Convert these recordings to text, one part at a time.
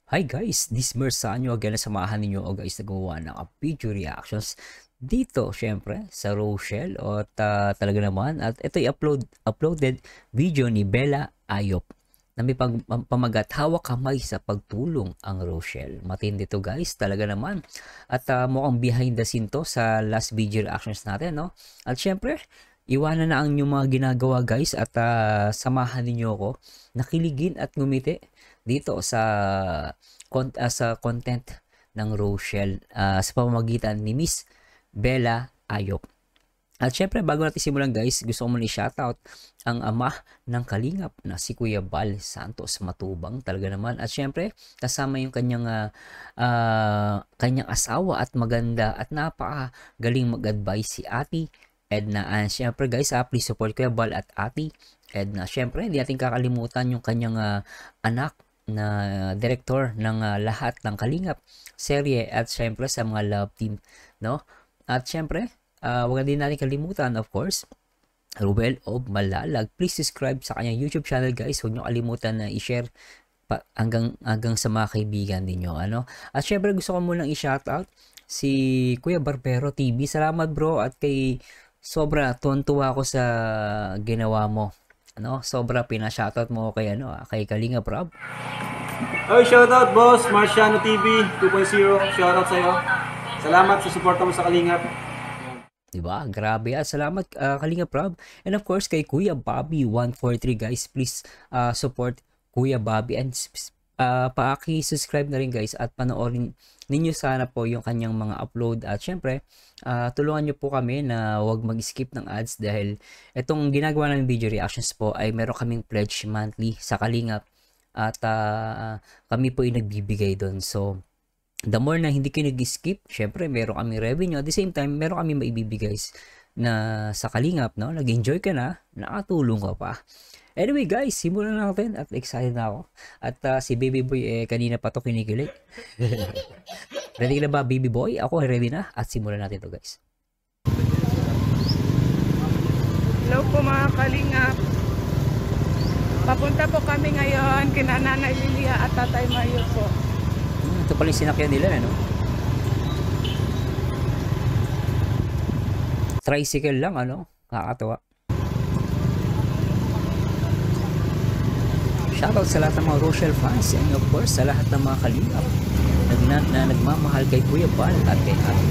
Hi guys, this Mersanyo again na samahan ninyo o guys na gumawa ng video reactions dito syempre sa Rochelle at talaga naman at ito'y uploaded video ni Bella Ayop na may pamagat hawak kamay sa pagtulong ang Rochelle. Matindi to guys, talaga naman. At mukhang behind the scene to sa last video reactions natin, no? At syempre, iwanan na ang inyong mga ginagawa guys at samahan ninyo ako nakiligin at ngumiti dito sa content ng Rochelle sa pamamagitan ni Miss Bella Ayop. At syempre bago natin simulan guys, gusto ko muna i-shoutout ang ama ng Kalingap na si Kuya Bal Santos Matubang, talaga naman. At syempre kasama yung kanyang asawa at maganda at napakagaling mag-advise si Ate Edna. And syempre guys, please support Kuya Bal at Ate Edna. Syempre hindi natin kakalimutan yung kanyang anak na director ng lahat ng Kalingap serye at syempre sa mga love team, no? At syempre wag din natin kalimutan, of course, Ruel of Malalag. Please subscribe sa kanyang YouTube channel guys. Huwag niyo kalimutan na i-share hanggang sa mga kaibigan niyo, ano? At syempre gusto ko munang i-shoutout si Kuya Barbero TV. Salamat bro, at kay sobra tuwan-tuwa ako sa ginawa mo. Ano, sobra pina-shoutout mo kay kay Kalingap Rob. Oy, shoutout boss, Marciano TV 2.0. Shoutout sa iyo. Salamat sa suporta mo sa Kalingap. Diba? Grabe. Salamat Kalingap Rob. And of course kay Kuya Bobby 143 guys. Please support Kuya Bobby and paki-subscribe na rin guys at panoorin ninyo sana po yung kanyang mga upload. At syempre tulungan nyo po kami na wag mag-skip ng ads dahil itong ginagawa ng video reactions po ay meron kaming pledge monthly sa Kalingap at kami po ay nagbibigay doon. So the more na hindi kayo nag-skip, syempre meron kaming revenue. At the same time meron kami maibibigay na sa Kalingap, no? Nag-enjoy ka na, nakatulong ka pa. Anyway guys, simulan na natin at excited na ako. At si Baby Boy kanina pa to kinikilig. Ready ka na ba Baby Boy? Ako ready na at simulan natin to guys. Hello po mga Kalingap. Papunta po kami ngayon kina Nanay Lilia at Tatay Mario po. Ito pala yung sinakyan nila, ano? Tricycle lang, ano? Nakakatawa. Shoutout sa lahat ng mga Rochelle fans and of course sa lahat ng mga Kalingap na nagmamahal kay Kuya Bal at kay Ate.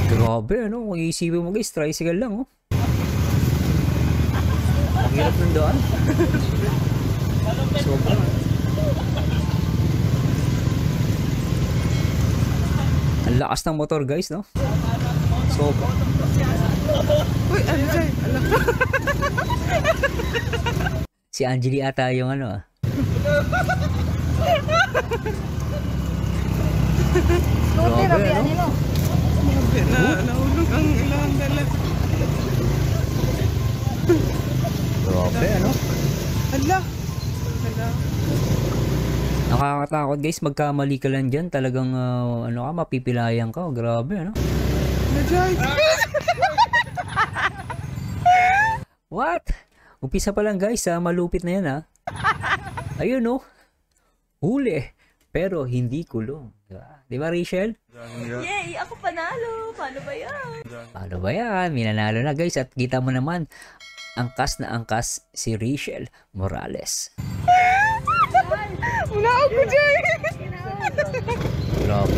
Grabe, ano? Kung iisipin mo guys, tricycle lang, oh. Ang hirap ng daan. Sobra. Ang lakas ng motor guys, no? Sobra. Uy, ano dyan? Si Angeli ata yung ano ah. Grabe, ano? Nahulog ang ilang dala. Grabe, ano? Hala. Nakakatakot guys, magkamali ka lang dyan, talagang mapipilayan ka. Grabe, ano? Nadyan. What? Umpisa pa lang guys, malupit na yan ha. Ayun no. Huli, pero hindi kulong. Di ba Rachel? Yay! Ako panalo! Paano ba yan? Paano ba yan? Minanalo na guys at kita mo naman, angkas na angkas si Rachel Morales. Wala ako dyan. Grabe.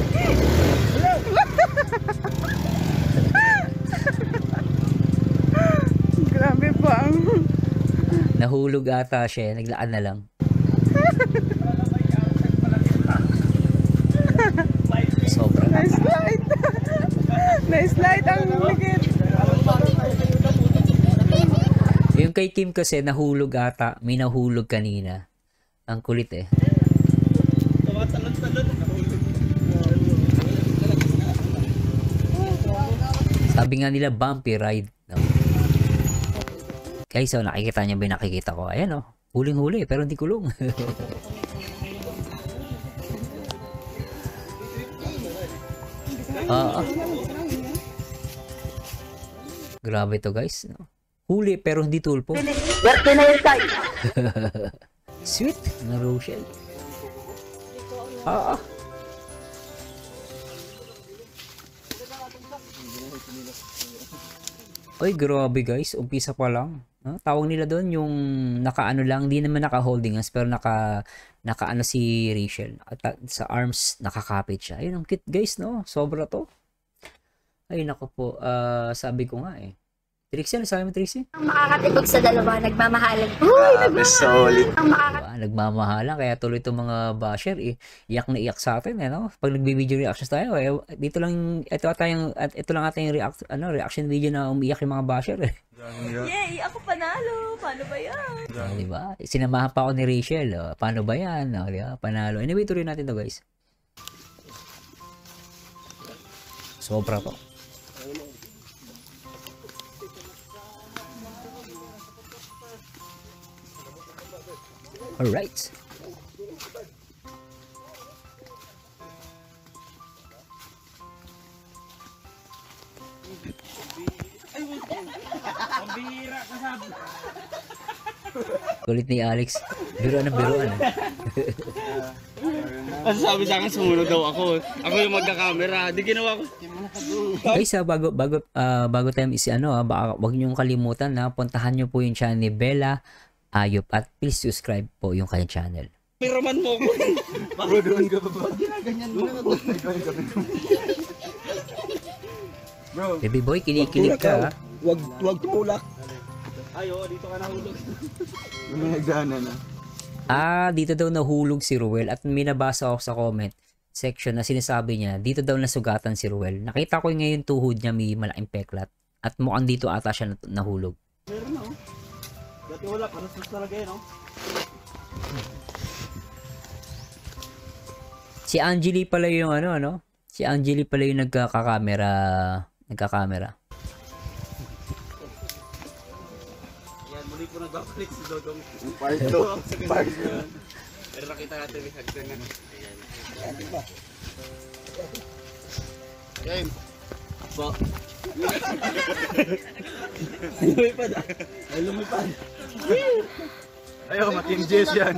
Grabe pa. Nahulog ata siya, naglaan na lang. Sobra. Nice light. Nice light ang ligid. Yung kay Kim kasi nahulog ata, may nahulog kanina. Ang kulit eh. Sabi nga nila bumpy ride. No? Guys, so nakikita niyo ba yung nakikita ko? Ayan oh, huling-huli pero hindi kulong. Grabe to guys. No? Huli pero hindi tulpo. Sweet na Rochelle. Ah. Oy, grabe guys, umpisa pa lang. Tawag nila doon yung nakaano lang, hindi naman naka-holding hands pero nakaano si Rachel. At sa arms nakakapit siya. Ayun, ang cute guys, no? Sobra to. Ay, nako po. Sabi ko nga eh. Trixie, ano sabi mo, Trixie? Ang makakatibog sa dalawa, nagmamahalan. Uy, Solid. ang Nagmamahalan, kaya tuloy itong mga basher, iyak na iyak sa atin, eh, no? Pag nagbi-video reactions tayo, ito lang ating reaction video na umiyak yung mga basher, eh. Yay! Ako panalo! Paano ba yan? Diba? Sinamahan pa ako ni Rachel, paano ba yan? Diba? Panalo. Anyway, tuloy natin to guys. Sobra to. Alright. Kulit ni Alex. Biruan na biruan. Kasi sabi sa akin, sumunod daw ako. Ako yung magka-camera. Di ginawa ko. Guys, bago tayo wag niyo kalimutan na puntahan niyo po yung channel ni Bella Ayop at please subscribe po yung kanyang channel. Piraman mo ko. Bro, doon ka pa ba? Bro, Baby boy, kinikilig ka. Wag tumulak. Ayo, dito ka nahulog. may nagdaanan na. Dito daw nahulog si Ruel at may nabasa ako sa comment section na sinasabi niya, dito daw nasugatan si Ruel. Nakita ko ngayon tuhod niya may malaking peklat at mukhang dito ata siya nahulog. Meron na, oh. Dati wala, panasas talaga yun, oh. Si Angeli pala yung Si Angeli pala yung nagkakamera. Yan, muli po nag-upgrade si Dodong. Part 2. Part 2. Pero nakita natin may hagdan na. Ayan. Game. Ba. Lumipad ah. Ay, lumipad. Ayaw, matinjes yan.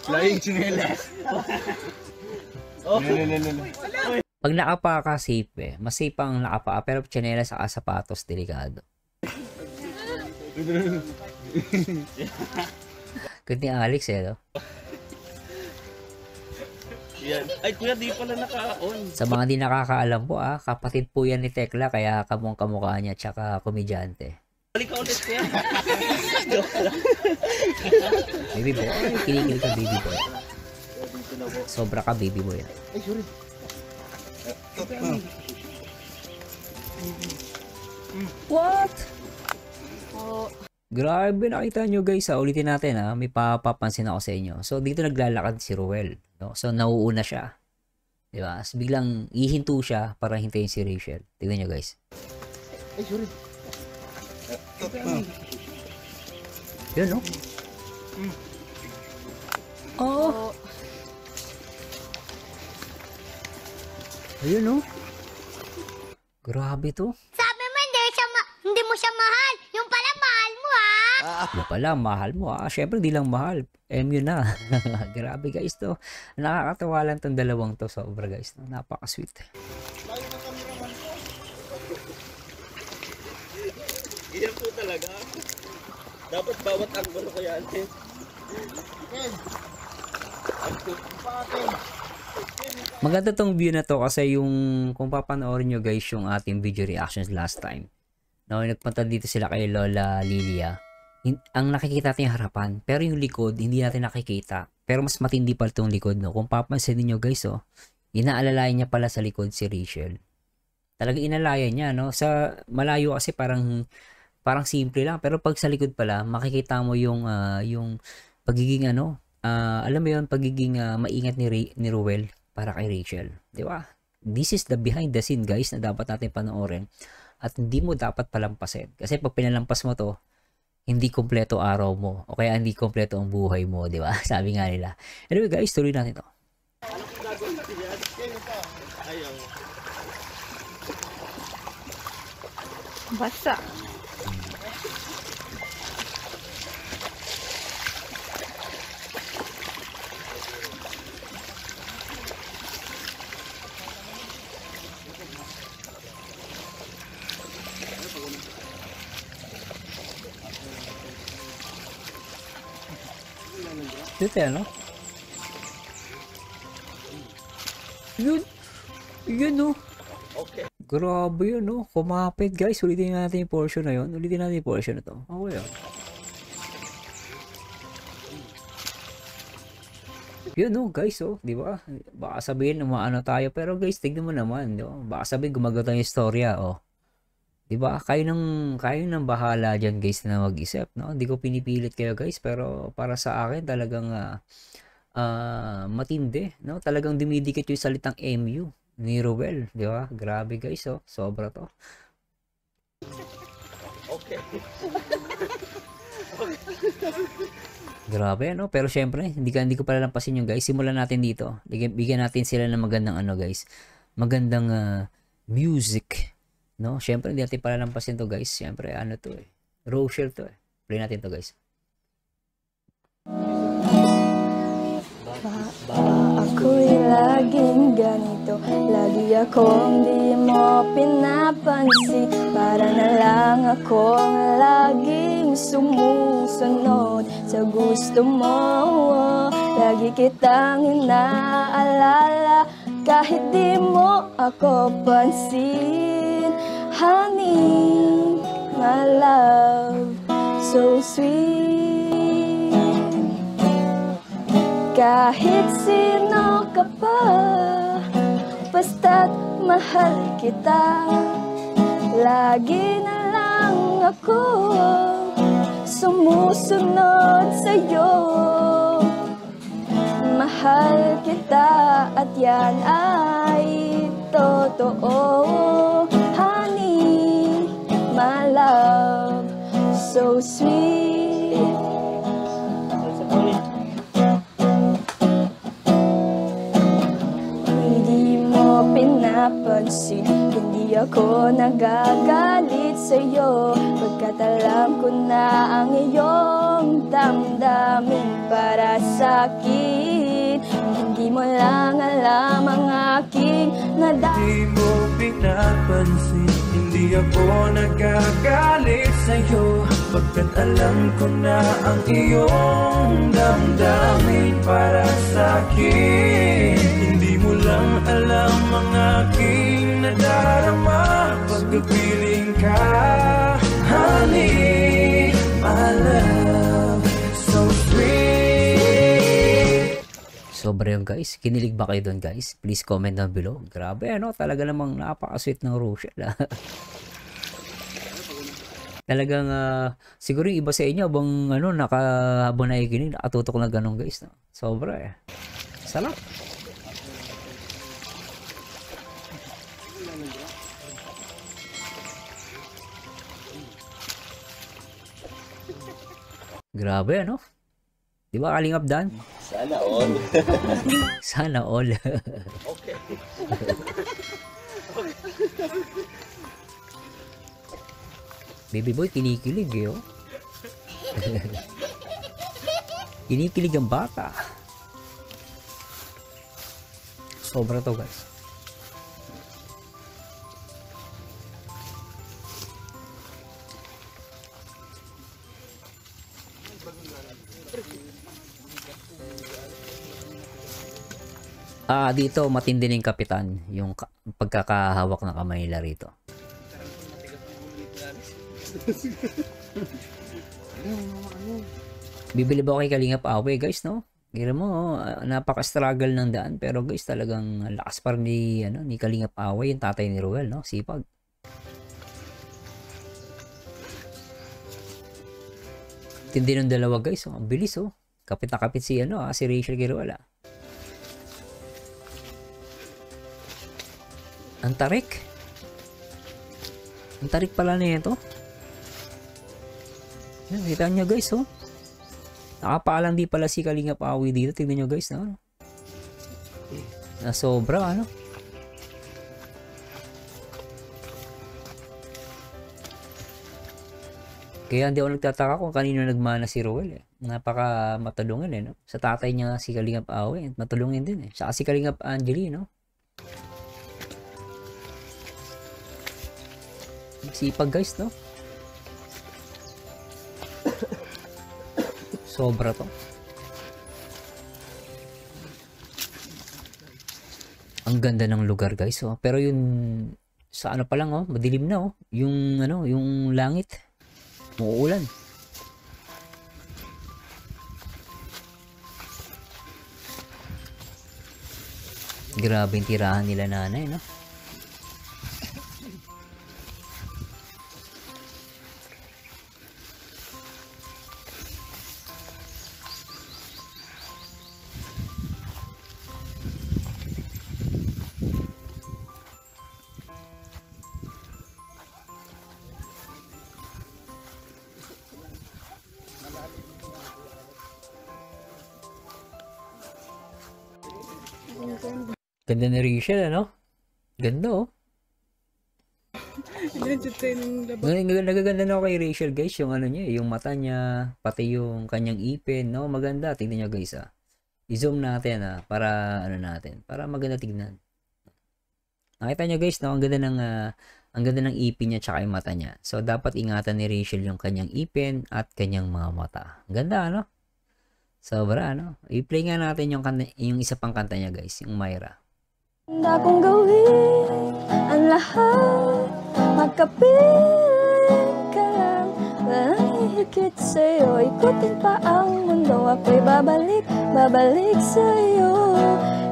Flying chinelas. Pag nakapa ka safe eh. Mas safe ang nakapa pero tsinelas sa sapatos delikado. Good ni Alex eh, no? Yan. Ay, kuya, di pala naka-on. Sa mga di nakakaalam po kapatid po yan ni Tekla kaya kamukha niya tsaka komedyante. Balik ka ulit kuya. Baby boy, kinikilig ka baby boy. Sobra ka baby boy. Ay, sorry. What? Grabe, nakita nyo guys ulitin natin may papapansin ako sa inyo. So dito naglalakad si Ruel, no? So nauuna siya. Di ba? So, biglang ihinto siya para hintayin si Rachel. Tignan nyo guys. Ay, sorry. Yun, no? Oh! Ayun, no? Grabe to. Sabi mo, hindi mo siya mahal. Yung pala, mahal mo, ha? Yung pala, mahal mo Siyempre, di lang mahal. MU na. Grabe guys to. Nakakatawa lang tong dalawang to. Sobra guys. No? Napaka-sweet. Yan po talaga. Dapat bawat anggulo ko yan. Maganda tong view na to kasi yung kung papanoorin nyo guys yung ating video reactions last time. No, nagpunta dito sila kay Lola Lilia. Ang nakikita natin yung harapan, pero yung likod hindi natin nakikita. Pero mas matindi pa itong likod, no. Kung papansin niyo guys, inaalalayan niya pala sa likod si Rachel. Talaga inalayan niya, no. Sa malayo kasi parang simple lang, pero pag sa likod pala makikita mo yung pagiging alam mo yun, pagiging maingat ni Ruel para kay Rachel, di ba? This is the behind the scene guys na dapat natin panoorin at hindi mo dapat palampasin kasi pag pinalampas mo to hindi kompleto araw mo o kaya hindi kompleto ang buhay mo, di ba? Sabi nga nila. Anyway guys, tuloy natin to. Basa. Dito ano? Yun oh. Okay. Grabe yun oh. Kumapit guys. Ulitin natin yung portion na yun. Ulitin natin yung portion na to. Okay yun. Yun oh guys oh. Diba? Baka sabihin umaano tayo. Pero guys tignan mo naman. Diba? Baka sabihin gumagawa tayong istorya oh. Diba? Kayo nang bahala dyan guys na mag-isip. No? Hindi ko pinipilit kayo guys. Pero para sa akin talagang matindi. No? Talagang dumidikit yung salitang MU ni Ruel. Diba? Grabe guys oh. Sobra to. Okay. Grabe no? Pero syempre hindi ko pala lampasin yung guys. Simulan natin dito. Bigyan natin sila ng magandang ano guys. Magandang music. No? Syempre hindi natin pala lampasin to guys. Syempre ano to eh. Rochelle to eh. Play natin to guys. Ako'y laging ganito, lagi akong di mo pinapansin. Para na lang akong laging sumusunod sa gusto mo. Lagi kitang inaalala kahit di mo ako pansin. Honey, my love, so sweet. Kahit sino ka pa, basta't mahal kita. Lagi na lang ako sumusunod sa'yo. Mahal kita at yan ay totoo. Honey, my love, so sweet. Pinapansin, hindi ako nagagalit sa'yo, pagkat alam ko na ang iyong damdamin para sa'kin. Hindi mo lang alam ang aking Hindi mo pinapansin, hindi ako nagagalit sa'yo, pagkat alam ko na ang iyong damdamin para sa'kin. Hindi mo lang alam ang aking nadarama pagkapiling ka. Honey, my love, so sweet. Sobra yun guys. Kinilig ba kayo doon guys? Please comment down below. Grabe ano. Talaga namang napaka-sweet ng Rochelle. Talagang siguro yung iba sa inyo habang ano, habang nakikinig, nakatutok na ganun guys. No? Sobra eh. Sarap. Grabe ano? Di ba Kalingap Dan? Sana all. Sana all. Okay. Baby boy, kinikilig eh oh. Kinikilig ang bata. Sobra to guys. Dito matindi ng kapitan yung pagkakahawak ng kamay nila rito. Bibili ba kay Kalingap Awe guys no? Gira mo napaka-struggle ng daan pero guys talagang lakas pa rin ni Kalingap Awe yung tatay ni Ruel no? Sipag. Tindi ng dalawa guys oh. Ang bilis oh. Kapit na kapit si si Rachel Giruel ah. Ang tarik. Ang tarik pala na ito. Yan, kita nyo guys oh. Nakapaalang di pala si Kalingap Awe dito. Tignan nyo guys no? Na sobra ano. Kaya hindi ako nagtataka kung kanino nagmana si Ruel eh. Napaka matulungan eh no. Sa tatay niya si Kalingap Awe matulungin din eh. Saka si Kalingap Angeli no. Sipag guys no. Sobra to. Ang ganda ng lugar guys, oh. Pero yun sa ano pa lang, oh, madilim na, oh. Yung ano, yung langit. Muuulan. Grabe yung tirahan nila nanay, no? Ganda ni Rachel, ano? Ganda, oh. Nagaganda na ako kay Rachel, guys. Yung ano niya, yung mata niya, pati yung kanyang ipin, no? Maganda. Tingnan niyo, guys, ah. I-zoom natin, ah, para ano natin, para maganda tignan. Nakita niyo, guys, no? Ang ganda ng ipin niya tsaka yung mata niya. So, dapat ingatan ni Rachel yung kanyang ipin at kanyang mga mata. Ganda, ano? Sobra, ano? I-play nga natin yung isa pang kanta niya, guys, yung Myra. Handa kong gawin ang lahat, magkapiling ka lang, walang hihigit sa'yo, ikutin pa ang mundo, ako'y babalik sa'yo,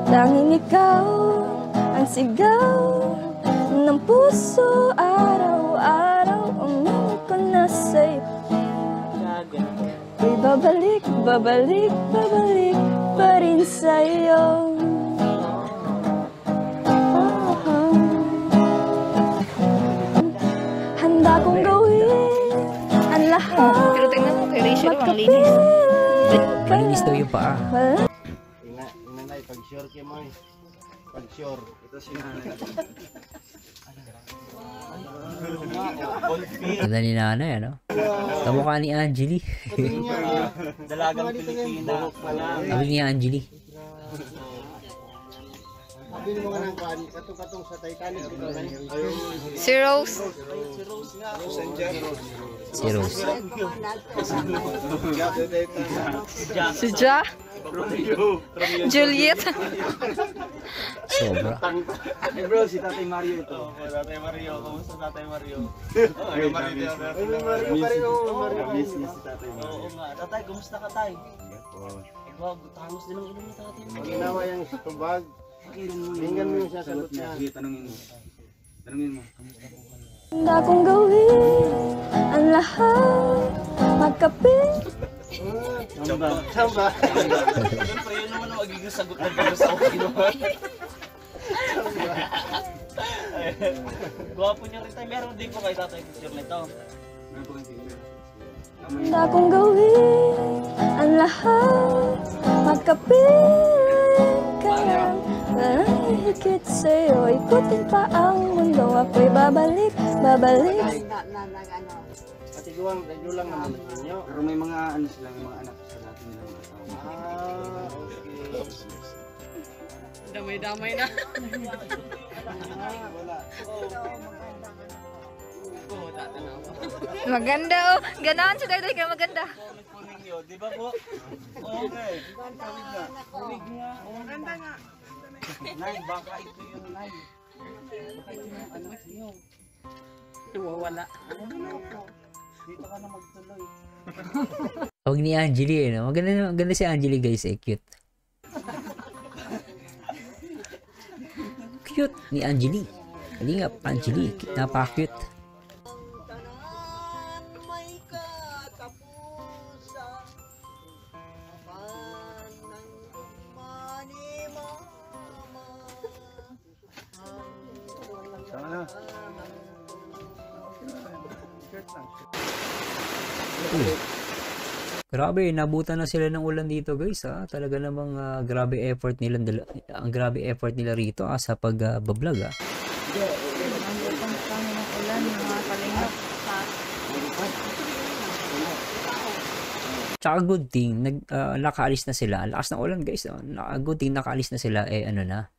tanging ikaw ang sigaw ng puso, araw-araw uminig ko na sa'yo, ako'y babalik pa rin sa'yo. Handa kong gawin ang lahat. Pero tingnan mo kay Rachel, ang linis. Malinis daw yung paa. Inanay, pag-sure kay mo eh. Pag-sure. Ito si nanay. Ganda ni nanay, ano? Kamukha ni Angeli. Dalagang Pilipina. Sabi ni Angeli. Sabi mo nga ng kan, katong sa Titanic. Si Rose. Si Rose. Si Ja. Juliet. Sobra. Hey bro, si Tatay Mario ito. Tatay Mario, kamusta Tatay Mario? Mario pa rin, Mario. Miss si Tatay Mario. Oo nga. Tatay, kumusta ka tay? Wag, tangos din ang ulo ni tatay. Ginawa yung tubag. Tingnan mo yung sasagot niya. Sige, tanungin mo. Handa kong gawin ang lahat, magkapiling. Samba. Siyempre, yun naman ang magiging sagot na dito sa okay naman. Gwapo niya rin tayo. Meron din po kay tatay picture nito. Handa kong gawin ang lahat, magkapiling ka lang, walang hihigit sa'yo, ikutin pa ang mundo, ako'y babalik. Ate Guwang, tayo lang naman ninyo. Pero may mga ano sila, may mga anak sa natin nila mga asawa. Okay. Damay-damay na. Wala. Maganda oh. Ganahan si Dayday kaya maganda. Kunin nyo, di ba po? Okay. Kunig nga. Kunig nga. Maganda nga. Nay, baka ito yung nay. Baka ito yung anak niyo. Wala. Dito ka na magtuloy. Tawag ni Angeli, eh, no? Maganda si Angeli, guys, eh. Cute. Cute ni Angeli. Kalingap, Angeli. Napaka-cute. Grabe, nabutan na sila ng ulan dito, guys, ha. Talaga namang grabe effort nila rito sa pag-vlog, ha. Tsaka good thing, nakaalis na sila. Lakas ng ulan, guys, no? Good thing nakaalis na sila, ano na.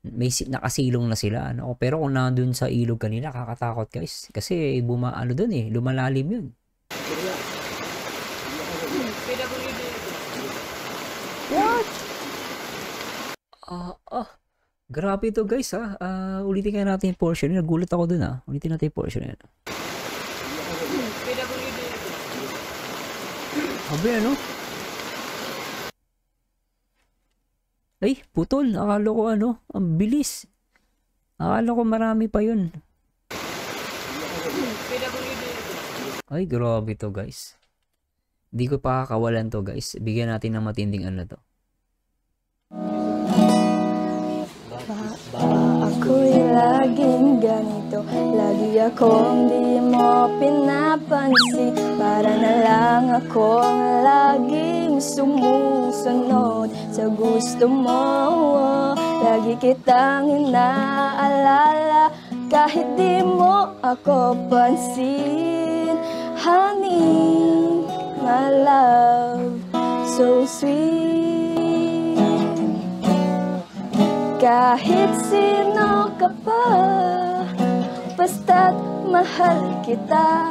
Nakasilong na sila, ano. Pero kung nandun sa ilog kanina, kakatakot, guys. Kasi lumalalim yun. What? Grabe ito guys ha. Ulitin kaya natin yung portion. Nagulat ako dun ha. Ulitin natin yung portion na yan. Abe ano? Ay, putol. Akala ko ano. Ang bilis. Akala ko marami pa yun. Ay, grabe to guys. Hindi ko pa kakawalan to guys. Bigyan natin ng matinding ano to. Ako'y laging ganito, lagi akong di mo pinapansin. Para na lang akong laging sumusunod sa gusto mo. Lagi kitang inaalala kahit di mo ako pansin. Honey, my love, so sweet. Kahit sino ka pa, basta't mahal kita.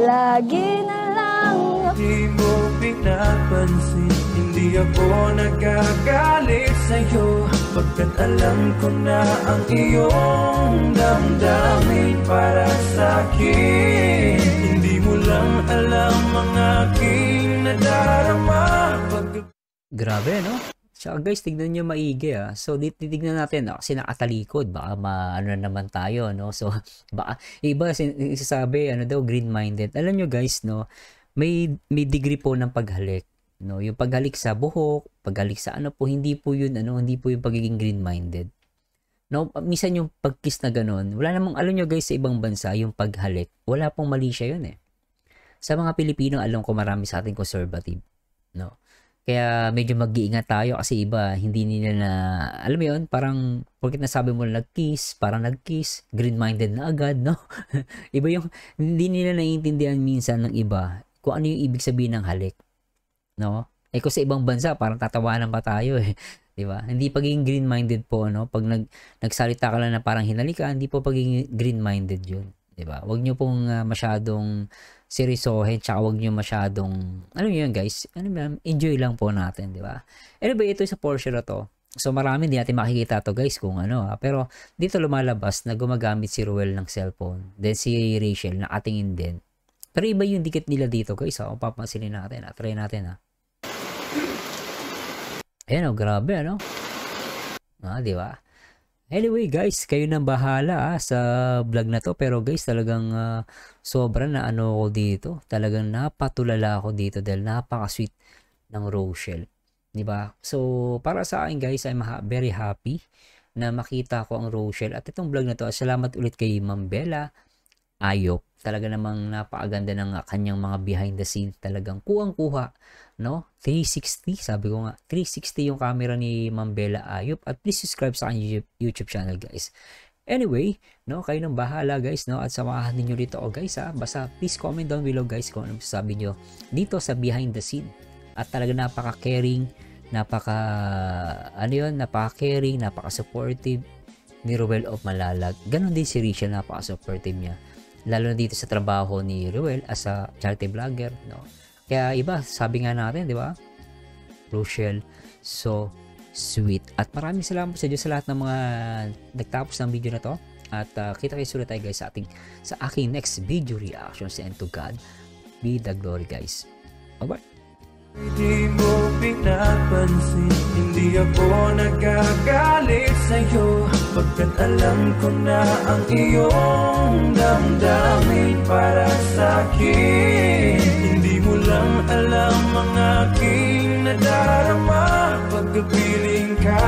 Lagi na lang ako. Di mo pinapansin, hindi ako nagagalit sa'yo. Pagkat alam ko na ang iyong damdamin para sa'kin. Hindi mo lang alam ang aking nadarama. Grabe no? Tsaka guys, tignan nyo maigi ah. So, titignan natin kasi nakatalikod. Baka ano naman tayo, no? So, baka iba sasabi, ano daw, green-minded. Alam nyo guys, no? May degree po ng paghalik. No? Yung paghalik sa buhok, paghalik sa ano po, hindi po yun, hindi po yung pagiging green-minded. No? Minsan yung pag-kiss na ganun, wala namang, alam nyo guys, sa ibang bansa, yung paghalik, wala pong mali siya yun eh. Sa mga Pilipino, alam ko marami sa ating conservative. No? Kaya medyo mag-iingat tayo kasi iba, hindi nila na, alam mo yun, parang, porkit nasabi mo na nag-kiss, parang nag-kiss, green-minded na agad, no? Iba yung, hindi nila naiintindihan minsan ng iba kung ano yung ibig sabihin ng halik, no? Eh kung sa ibang bansa, parang tatawanan pa tayo eh, di ba? Hindi pagiging green-minded po, no? Pag nagsalita ka lang na parang hinalikan, hindi po pagiging green-minded yun, di ba? Huwag nyo pong masyadong seryosohin, tsaka huwag nyo masyadong, ano yun guys, enjoy lang po natin, di ba? Anyway, ito sa portion na to. So marami din natin makikita to guys kung ano, pero dito lumalabas na gumagamit si Ruel ng cellphone. Then si Rachel nakatingin din. Pero iba yung dikit nila dito guys, kung papansinin natin, try natin ha. Ayan grabe ano? Di ba? Anyway guys, kayo nang bahala sa vlog na to. Pero guys, talagang sobra na ano ko dito. Talagang napatulala ako dito dahil napaka-sweet ng Rochelle. Diba? So, para sa akin guys, I'm very happy na makita ko ang Rochelle. At itong vlog na to, salamat ulit kay Ma'am Bella Ayop. Talaga namang napakaganda ng kanyang mga behind the scenes. Talagang kuwang-kuha, no? 360, sabi ko nga, 360 yung camera ni Ma'am Bella Ayop. At please subscribe sa kanyang YouTube channel, guys. Anyway, no, kayo nang bahala, guys, no? At samahan niyo dito, guys, ha? Basta please comment down below, guys, kung ano sabi niyo dito sa behind the scene. At talaga napaka-caring, napaka-caring, napaka-supportive ni Ruel of Malalag. Ganon din si Rachel, napaka-supportive niya. Lalo na dito sa trabaho ni Ruel as a charity vlogger, no? Kaya iba, sabi nga natin, di ba? Rochelle, so sweet. At maraming salamat sa Diyos sa lahat ng mga nagtapos ng video na to. At kita-kits ulit tayo guys sa aking next video reactions, and to God be the glory, guys. Bye-bye. Di mo pinapansin, hindi ako nagagalit sa'yo. Pagkat alam ko na ang iyong damdamin para sa'kin. Hindi mo lang alam ang aking nadarama. Pagkapiling ka